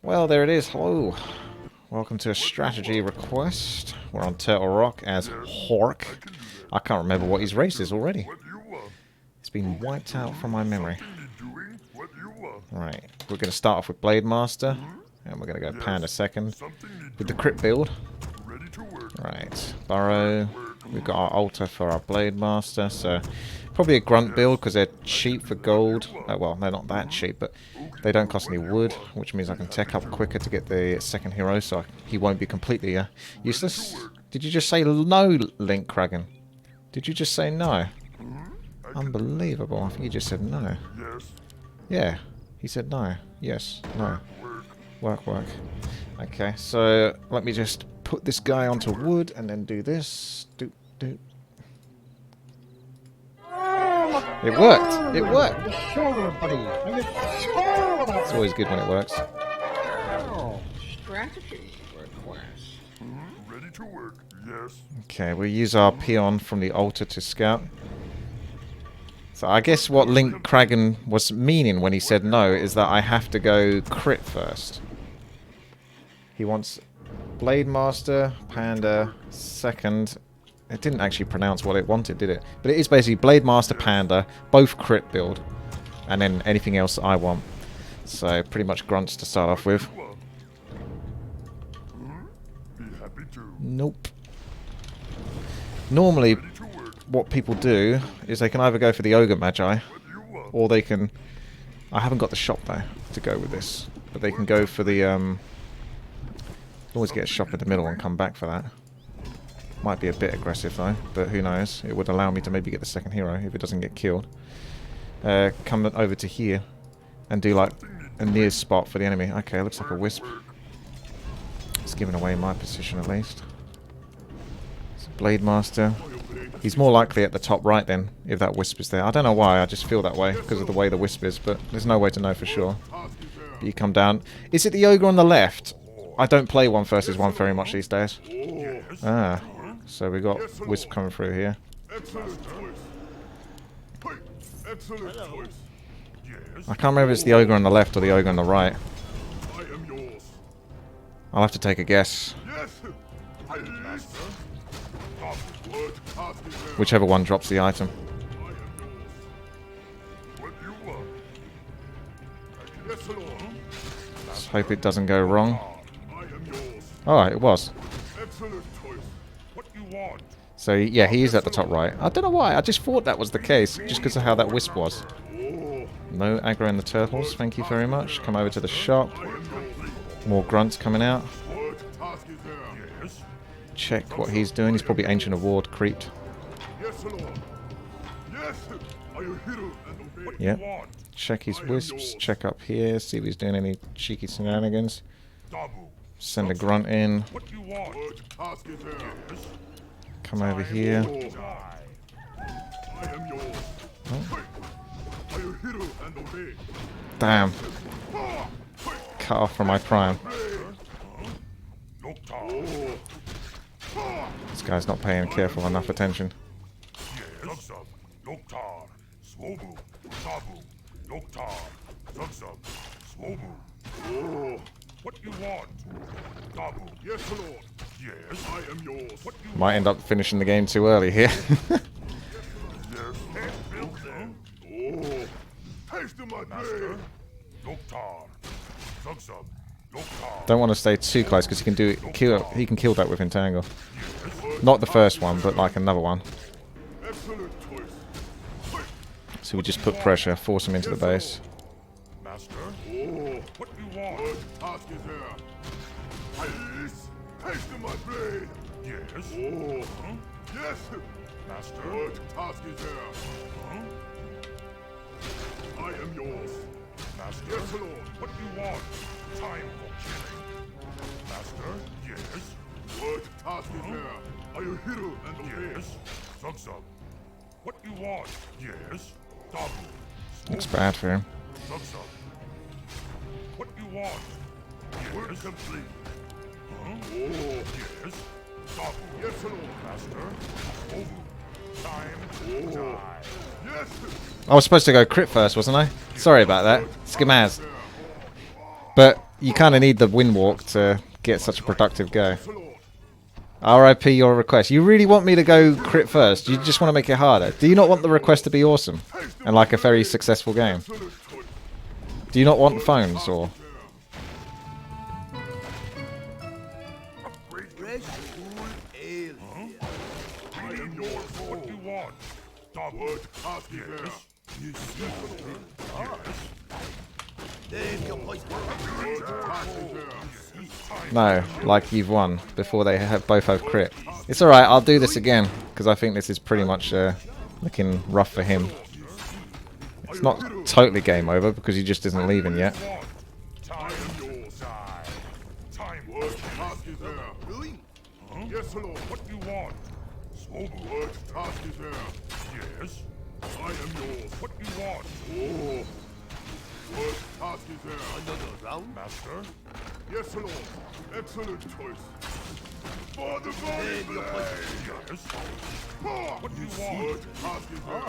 Well, there it is. Hello. Welcome to a strategy request. We're on Turtle Rock as Hork. I can't remember what his race is already. It's been wiped out from my memory. Right, we're going to start off with Blademaster. And we're going to go Panda second. With the crit build. Right, Burrow. We've got our altar for our Blademaster. So, probably a grunt build because they're cheap for gold. Well, they're not that cheap, but they don't cost any wood, which means I can tech up quicker to get the second hero, so he won't be completely useless. Did you just say no, Linkcragun? Did you just say no? Unbelievable. I think he just said no. Yeah, he said no. Yes, no. Work. Okay, so let me just put this guy onto wood and then do this. Do. It worked! It worked! It's always good when it works. Strategy request. Ready to work, yes. Okay, we'll use our peon from the altar to scout. So I guess what Linkcragun was meaning when he said no is that I have to go crit first. He wants Blademaster, Panda, second. It didn't actually pronounce what it wanted, did it? But it is basically Blademaster, Panda, both crit build, and then anything else I want. So pretty much grunts to start off with. Nope. Normally, what people do is they can either go for the Ogre Magi, or they can... I haven't got the shop though to go with this, but they can go for the... always get a shop in the middle and come back for that. Might be a bit aggressive though, but who knows. It would allow me to maybe get the second hero if it doesn't get killed. Come over to here and do like a near spot for the enemy. Okay, looks like a wisp. It's giving away my position at least. It's a Blademaster. He's more likely at the top right then, if that wisp is there. I don't know why, I just feel that way because of the way the wisp is, but there's no way to know for sure. But you come down. Is it the ogre on the left? I don't play 1 versus 1 very much these days. Ah. So we got wisp coming through here. I can't remember if it's the ogre on the left or the ogre on the right. I'll have to take a guess. Whichever one drops the item. Let's hope it doesn't go wrong. Alright, it was. So yeah, he is at the top right. I don't know why, I just thought that was the case, just because of how that wisp was. No aggro in the turtles, thank you very much. Come over to the shop. More grunts coming out. Check what he's doing, he's probably Ancient of Ward creeped. Yep. Check his wisps, check up here, see if he's doing any cheeky shenanigans. Send a grunt in. Come over here. Oh. Damn. Cut off from my prime. This guy's not paying careful enough attention. What you want? Dabu. Yes, Lord. Yes, I am yours. What you Might end up finishing the game too early here. Don't want to stay too close because he can do it. He can kill that with Entangle. Not the first one, but like another one. So we just put pressure, force him into the base. What you want? Task is here. Haste my blade. Yes. Yes. Master. What task is here? I am yours. Master. Yes, Lord. What you want? Time for killing. Master. Yes. What task is here? Are you hero and obey? Yes. Zug. What you want? Yes. Dabu. Looks bad for him. Zug. What you want? Work complete. Huh? Oh, yes. Stop. Yes, Lord. Master. Over. Time to die. Yes. I was supposed to go crit first, wasn't I? Sorry about that. Skimaz. But you kind of need the wind walk to get such a productive go. RIP your request. You really want me to go crit first? You just want to make it harder. Do you not want the request to be awesome and like a very successful game? Do you not want phones or? No, like you've won before they both have crit. It's alright, I'll do this again, because I think this is pretty much looking rough for him. It's not totally game over, because he just isn't leaving yet. Yes, Lord, what do you want? What task is there? Yes, I am yours. What do you want? Oh, what task is there? Another round, Master? Yes, Lord. Excellent choice. For the glory blade! Yes. What do you want? What task is there?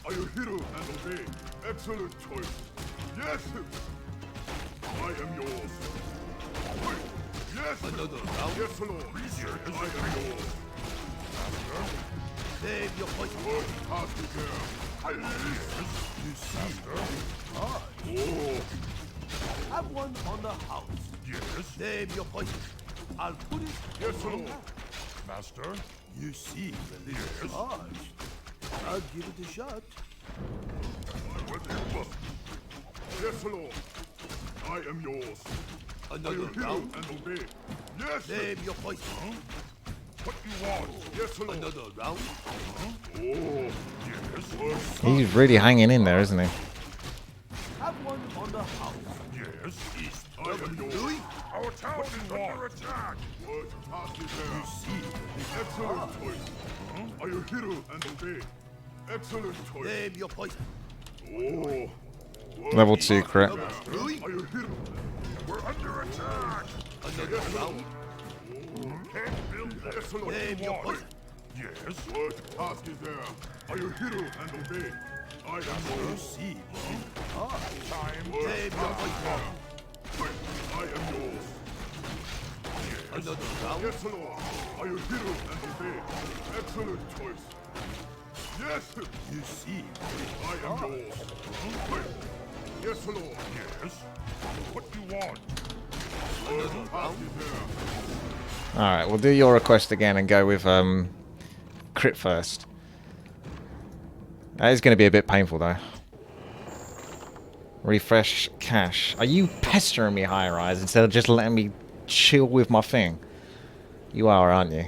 Are you hero and obey? Excellent choice. Yes! I am yours. Yes! Another round? Yes, Lord. Yes, I am yours. Master? Save your voice. What task is there? Yes. You see, Master? Oh. Have one on the house. Yes. Save your voice. I'll put it. Yes, Lord. Master? You see, yes. I'll give it a shot. Yes, Lord. I am yours. Another round and obey. Yes. Save your voice. What do you want? Yes, Lord. Another round. Oh, yes. He's really hanging in there, isn't he? Have one on the house. Yes. East. I am yours. Our town is under attack. What task is there? You see. Excellent choice. Are you hero and obey? Excellent choice. Save your voice. Oh. Level 2 crit. Are you hero? We're under attack. Another round. Can't build that. Save your voice. Yes. What task is there? Are you hero and obey? I am yours. See. Time. Save your voice. I am yours. Yes. Another round. Yes, Lord. Are you hero and obey? Excellent choice. Yes. You see. I am yours. Yes, Lord. Yes. What do you want? Another round. Alright, we'll do your request again and go with crit first. That is going to be a bit painful though. Refresh cache. Are you pestering me, High Rise, instead of just letting me chill with my thing? You are, aren't you?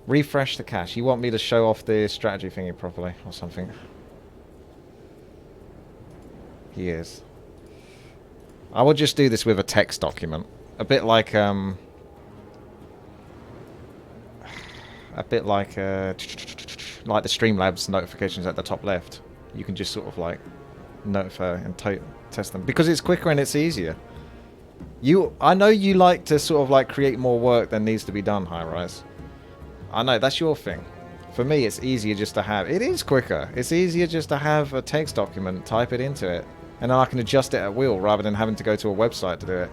Refresh the cache. You want me to show off the strategy thingy properly or something? He is. I will just do this with a text document. A bit like the Streamlabs notifications at the top left. You can just sort of like notify and test them because it's quicker and it's easier. I know you like to sort of like create more work than needs to be done, High Rise. I know that's your thing. For me, it's easier just to have. It is quicker. It's easier just to have a text document, type it into it, and then I can adjust it at will rather than having to go to a website to do it.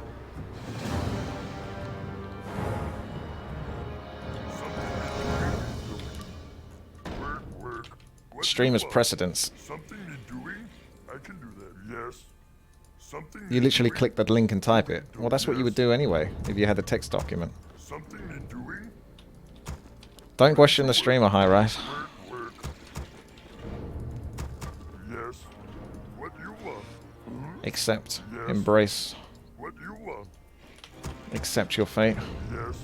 Streamer's precedence. Something you're doing? I can do that. Yes. Something You literally click the link and type it. Well, that's what you would do anyway if you had the text document. Something you're doing? Don't question the streamer, High Rise. Work. Yes. What do you want? Accept. Yes. Embrace. What do you want? Accept your fate. Yes.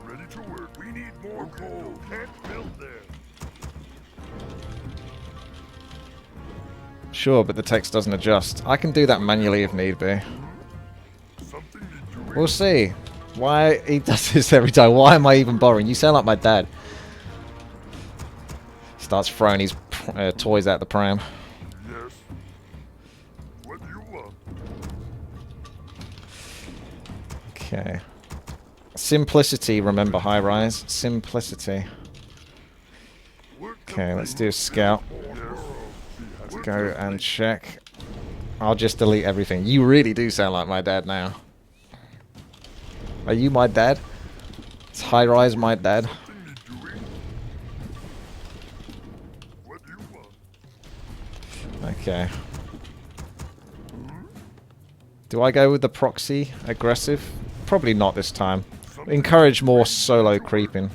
Ready to work. We need more coal. Can't build there. Sure, but the text doesn't adjust. I can do that manually if need be. Something you're doing? We'll see. Why he does this every time? Why am I even bothering? You sound like my dad. Starts throwing his toys out the pram. Yes. What do you want? Okay. Simplicity, remember, High Rise. Simplicity. Okay, let's do a scout. Yes. Let's go and check. I'll just delete everything. You really do sound like my dad now. Are you my dad? Is High Rise my dad? What do you want? Okay. Do I go with the proxy aggressive? Probably not this time. Encourage more solo creeping.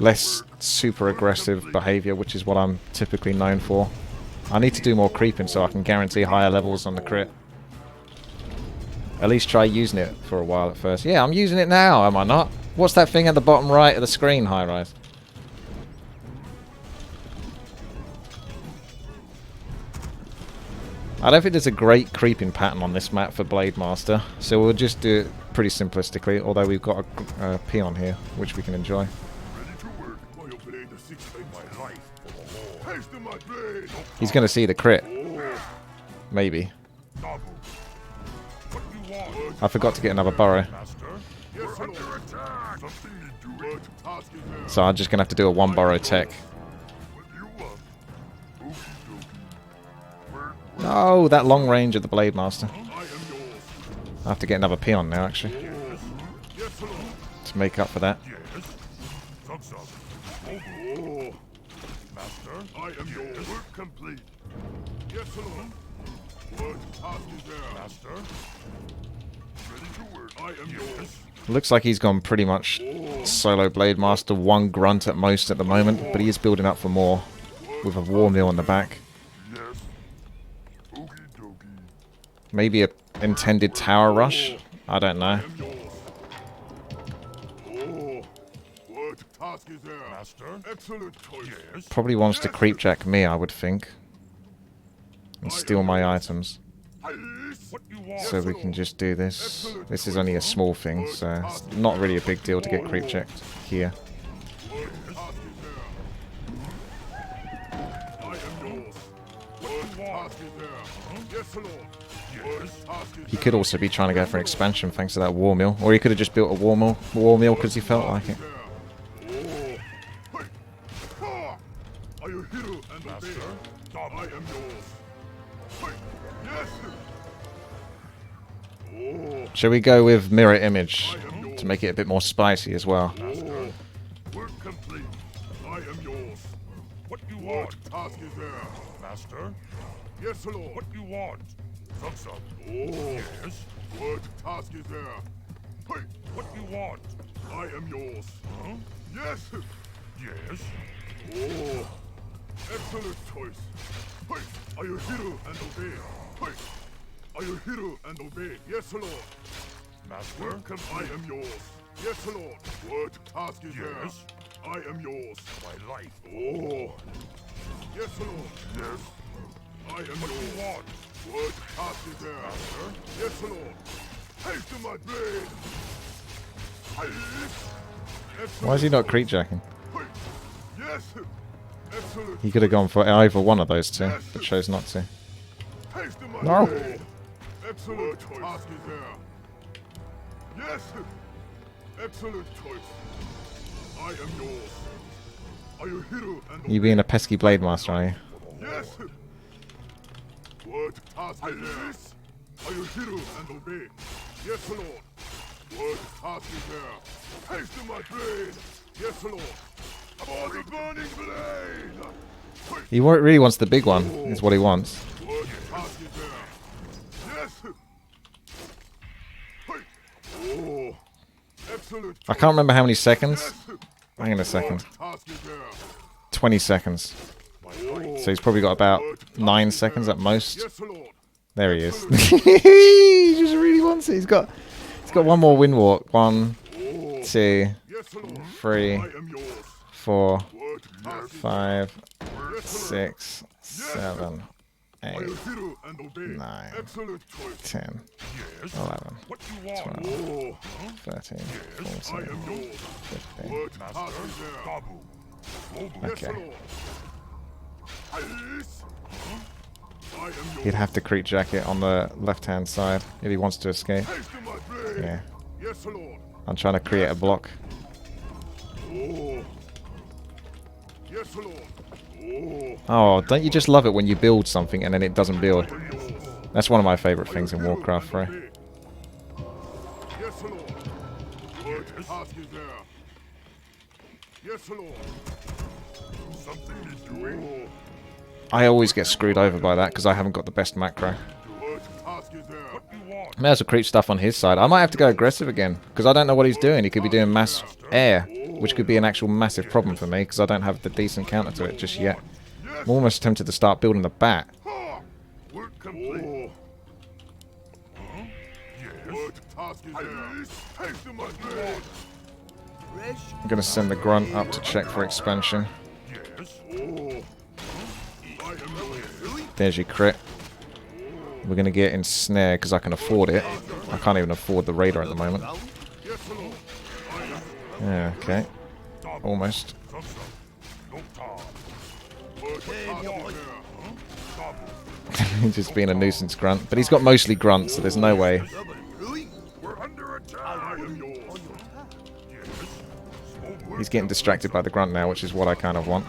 Less super aggressive behavior, which is what I'm typically known for. I need to do more creeping so I can guarantee higher levels on the crit. At least try using it for a while at first. Yeah, I'm using it now, am I not? What's that thing at the bottom right of the screen, High Rise? I don't think there's a great creeping pattern on this map for Blademaster, so we'll just do it pretty simplistically, although we've got a peon here, which we can enjoy. He's going to see the crit. Maybe. I forgot to get another burrow. So I'm just going to have to do a one burrow tech. No, that long range of the Blademaster. I have to get another peon now, actually. To make up for that. I am yours. Work complete. Yes, Lord. What task is there? Master. Ready to work. I am yours. Looks like he's gone pretty much solo Blademaster, one grunt at most at the moment, but he is building up for more with a war mill on the back. Yes. Okie dokie. Maybe a intended tower rush? I don't know. What task is there? Master. Excellent choice. Yes. Probably wants to creepjack me, I would think. And steal my items. What you want? So we can just do this. This is only a small thing, so it's not really a big deal to get creepjacked here. He could also be trying to go for an expansion thanks to that war mill. Or he could have just built a war mill because he felt like it. Are you hero and obey? I am yours. Shall we go with mirror image to make it a bit more spicy as well? Work complete. I am yours. What you want? Task is there, Master. Yes, Lord. What you want? Thumbs up. Yes. What task is there? Hey. What you want? I am yours. Huh? Yes. Yes. Excellent choice. Hey. Are you hero and obey? Hey. Are you hero and obey? Yes, Lord. Master, I am yours. Yes, Lord. What task is there? I am yours. My life. Yes, Lord. Yes. I am yours. What you want? What task is there? Master? Yes, Lord. Haste to my blade. Why is he not creepjacking? Yes. Excellent. He could have gone for either one of those two, but chose not to. Haste to my No. blade. Excellent choice. Task is there. Yes. Excellent choice. I am yours. Are you hero and You being a pesky Blademaster, are you? yes. What task is this? Are you hero and obey? Yes, Lord. What task is there? Haste to my blade. Yes, Lord. For the burning blade. He really wants the big one, is what he wants. What task is there? Yes. Excellent. I can't remember how many seconds. Hang on a second. What task is there? 20 seconds. So he's probably got about 9 seconds at most. Yes, Lord. There he is. He just really wants it. He's got one more wind walk. 1, 2, Yes, Lord. 3, I am yours. 4, What task is 5, yes, 6, 7, 8, I am hero and obey. 9, Excellent choice. 10, Yes. 11, What you want? 12, 13, I 14, am yours. 15. What task is there? Yes, Okay. Lord. Yes. I am yours. He'd have to creep jacket on the left-hand side if he wants to escape. Haste to my blade. Yeah. Yes, Lord. I'm trying to create a block. Yes, Lord. Oh, don't you just love it when you build something and then it doesn't build? That's one of my favourite things in Warcraft 3. Yes, Lord. What task is there? Yes, Lord. Something is doing. I always get screwed over by that because I haven't got the best macro. What task is there? What you want? May as well creep stuff on his side. I might have to go aggressive again because I don't know what he's doing. He could be doing mass air, which could be an actual massive problem for me because I don't have the decent counter to it just yet. I'm almost tempted to start building the bat. Work complete. Yes. What task is there? Take them what you want. I'm going to send the grunt up to check for expansion. Yes. I am yours. There's your crit. We're going to get ensnared because I can afford it. I can't even afford the raider at the moment. Yes, Lord. Yeah, okay. Almost. He's just being a nuisance grunt. But he's got mostly grunts, so there's no way. We're under attack. He's getting distracted by the grunt now, which is what I kind of want.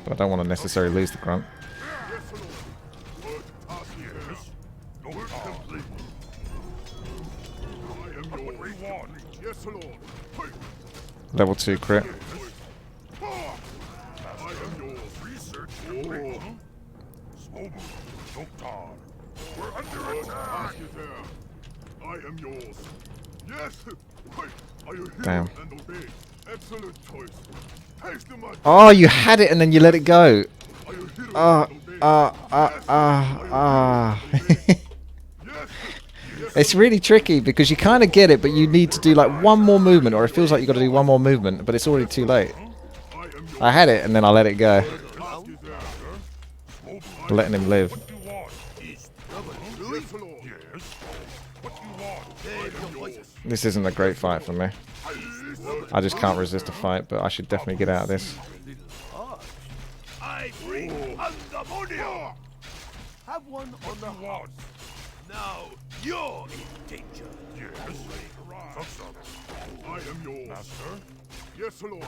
But I don't want to necessarily lose the grunt. Level 2 crit. We're under attack. I am yours. Yes. Are you here Damn. and obey? Excellent choice. Taste the mud. Oh, you had it and then you let it go. Are you here Ah, and obey? Yes. It's really tricky because you kind of get it, but you need to do like one more movement, or it feels like you've got to do one more movement, but it's already too late. I had it and then I let it go. Letting him live. This isn't a great fight for me. I just can't resist a fight, but I should definitely get out of this. I bring pandemonium. Have one on the horse. Now you're in danger. Yes. I am yours. Master? Yes, Lord.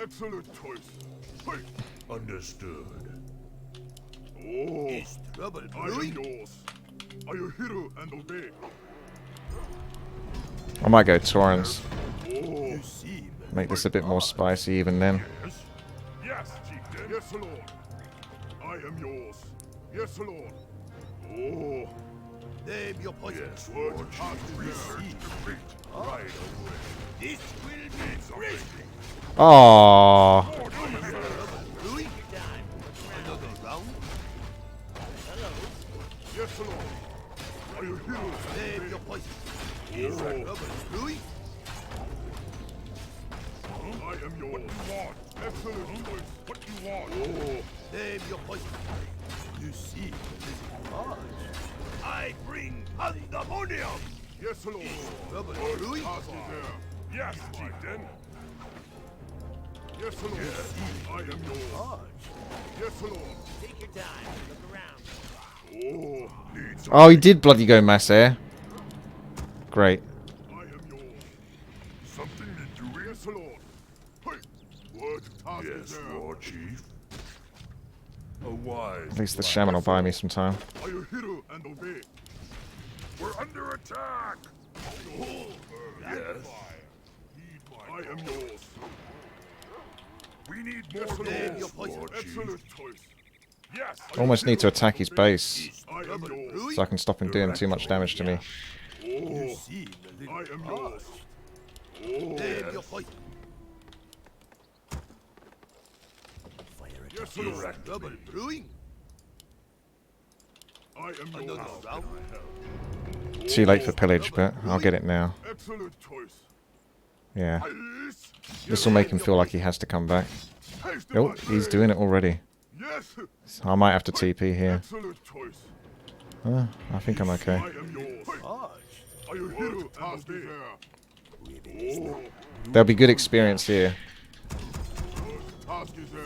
Excellent choice. Understood. Oh, is trouble brewing? I am yours. Are you hero and obey? I might go Torrens. Oh, Make this a bit more spicy even then. yes. Yes, chieftain. Yes, Lord. I am yours. Yes, Lord. Oh. Name your poison. Yes, Lord. Receive. Right away. This will be great. Oh, Brewing time. Another round. Hello. Yes, Lord. Are you heroes? Name your poison. Is that rubber brewing? I am yours. What you want? Excellent choice. What you want? Oh. Name your poison. You see, this is large. I bring pandemonium. Yes, Lord. Rubber brewing? Yes, chieftain. Yes, Lord. Yes. I am yours. Yes, Lord. Take your time. Look around. Oh, needs. oh, he did bloody go mass air. Great. I am yours. Something to do. Yes, Lord. Hey. What task is there? Lord Chief. A wise. At least the shaman will buy me some time. Are you hero and obey? We're under attack. Oh, yes. I am yours. We need more Lord Excellent choice. Yes. Almost need to attack his base I am yours. so I can stop him doing too much damage to me. Oh, I am yours. Oh, yes. Yes, Lord. Double brewing. I am yours. Too late for pillage, but I'll get it now. Excellent choice. Yeah. This will make him feel like he has to come back. Oh, he's doing it already. Yes. So I might have to TP here. Excellent choice. I think I'm okay. I am yours. Are you hero and obey? Oh, There'll be good experience here. task is there.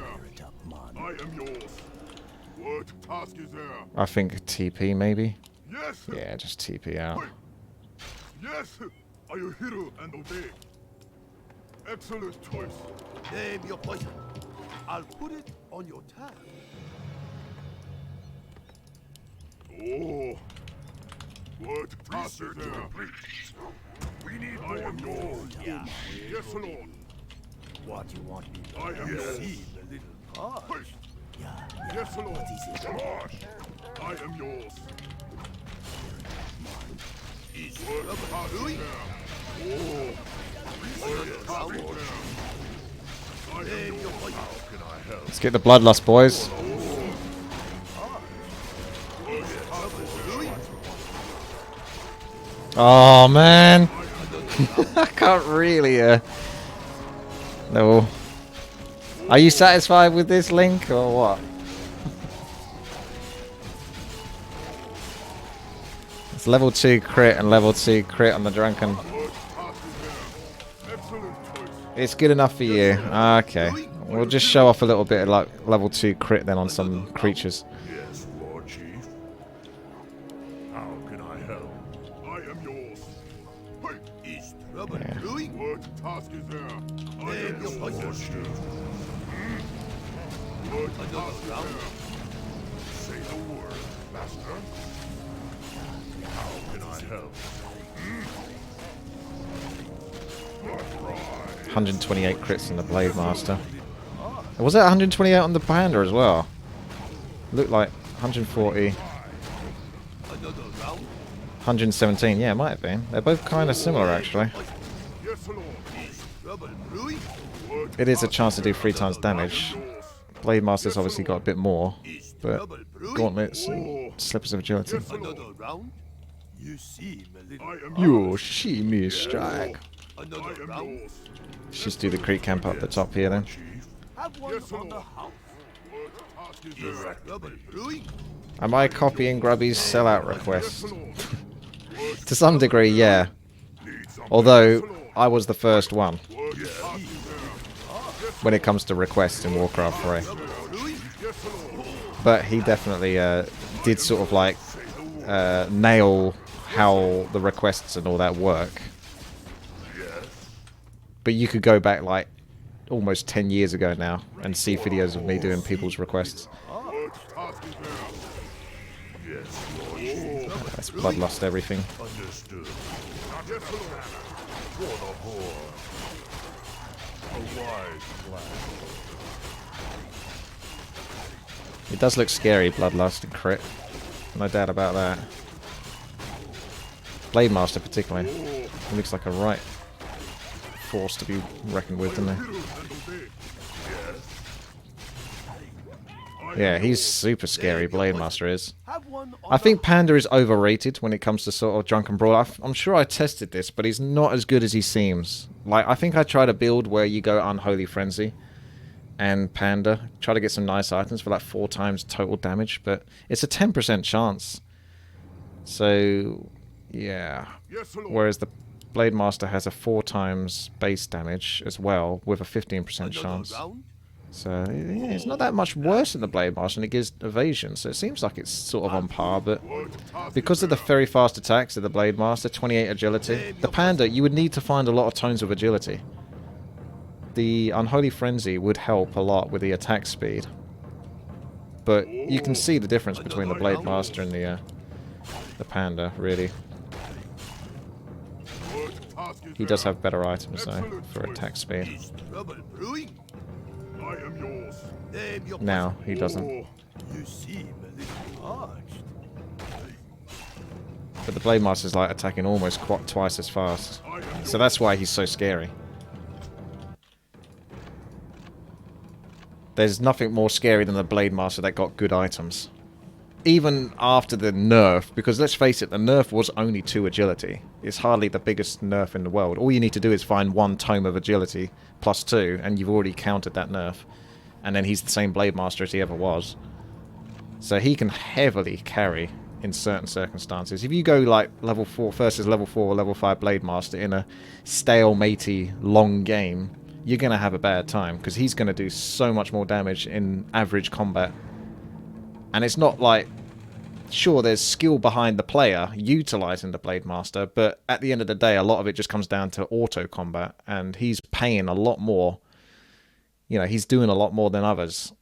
I am yours. What task is there? I think TP maybe. Yes. Yeah, just TP out. Yes. Are you hero and obey? Excellent choice. Name your poison. I'll put it on your tab. Oh. What task is there? We need more gold. Yeah. Yes, Lord. What you want me to I am do? yours. See the little part? Push. Yeah. Yes, Lord. What is it? Gosh. I am yours. Is What rubber task is doing? there? Oh. What task is there? I am yours. How can I help? Let's get the bloodlust, boys. Is rubber doing? Oh, man. I can't really, No. Are you satisfied with this, Link, or what? It's level 2 crit and level 2 crit on the Drunken. What task is there? Excellent choice. It's good enough for you. Okay. We'll just show off a little bit of like level 2 crit then on some creatures. Yes, Lord Chief. How can I help? I am yours. Hey. Is rubber Yeah. doing? What task is there? I Name am your yours, Lord position. Chief. What Another task is round? there? Say the word, Master. How can I help? 128 crits on the Blademaster. Was that 128 on the Panda as well? Looked like 140, Another round? 117. Yeah, it might have been. They're both kind of similar, actually. Yes, Lord. Is rubber brewing? What It is a chance to do 3 times damage. yours? Blademaster's obviously got a bit more, Is but rubber brewing? gauntlets and slippers of agility. Yes, Lord. Another round? You seem a little. I am Yo, she me strike. I Another am round? yours. Let's just do the creep camp up the top here then. Chief. Have one Yes, on the Lord. house. What task is Is there? rubber brewing? Am I copying Grubby's sellout Yes, request? Lord. To some degree, yeah. Need some Although, Yes, Lord. I was the first one What task is there? when it comes to requests in Warcraft 3. Rubber brewing? Yes, Lord. But he definitely did sort of like nail how the requests and all that work. Yes. But you could go back like almost 10 years ago now and see videos of me doing people's requests. What task is there? Yes, Lord Chief. That's bloodlust everything. Understood. Yes, Lord. For the Horde. A wise plan. It does look scary, bloodlust and crit. No doubt about that. Blademaster particularly. He looks like a right force to be reckoned with, doesn't he? Hero and obey. Yes. Yeah, he's super scary, Blademaster is. Have one on I think Panda is overrated when it comes to sort of Drunken Brawl. I'm sure I tested this, but he's not as good as he seems. Like, I think I tried a build where you go Unholy Frenzy and Panda, try to get some nice items for like 4 times total damage, but it's a 10% chance. So, yeah. Yes, Lord. Whereas the Blademaster has a 4 times base damage as well, with a 15% another chance. round? So yeah, it's not that much worse than the Blademaster, and it gives evasion. So it seems like it's sort of on par, but What task because is of the there? very fast attacks of the Blademaster, 28 agility, the Panda, you would need to find a lot of tones of agility. The Unholy Frenzy would help a lot with the attack speed, but you can see the difference between the Blademaster and the Panda. Really, What task is he does there? have better items though for attack speed. Is rubber brewing? I am yours. Name your Now he doesn't. Oh, You seem a little parched. But the Blademaster's like attacking almost twice as fast. I am So that's why he's so scary. There's nothing more scary than the Blademaster that got good items. Even after the nerf, because let's face it, the nerf was only 2 agility. It's hardly the biggest nerf in the world. All you need to do is find 1 tome of agility plus 2, and you've already countered that nerf. And then he's the same Blademaster as he ever was. So he can heavily carry in certain circumstances. If you go like level 4 versus level 4 or level 5 Blademaster in a stalematey long game, you're going to have a bad time, because he's going to do so much more damage in average combat. And it's not like, sure, there's skill behind the player utilizing the Blademaster, but at the end of the day, a lot of it just comes down to auto combat, and he's paying a lot more. You know, he's doing a lot more than others.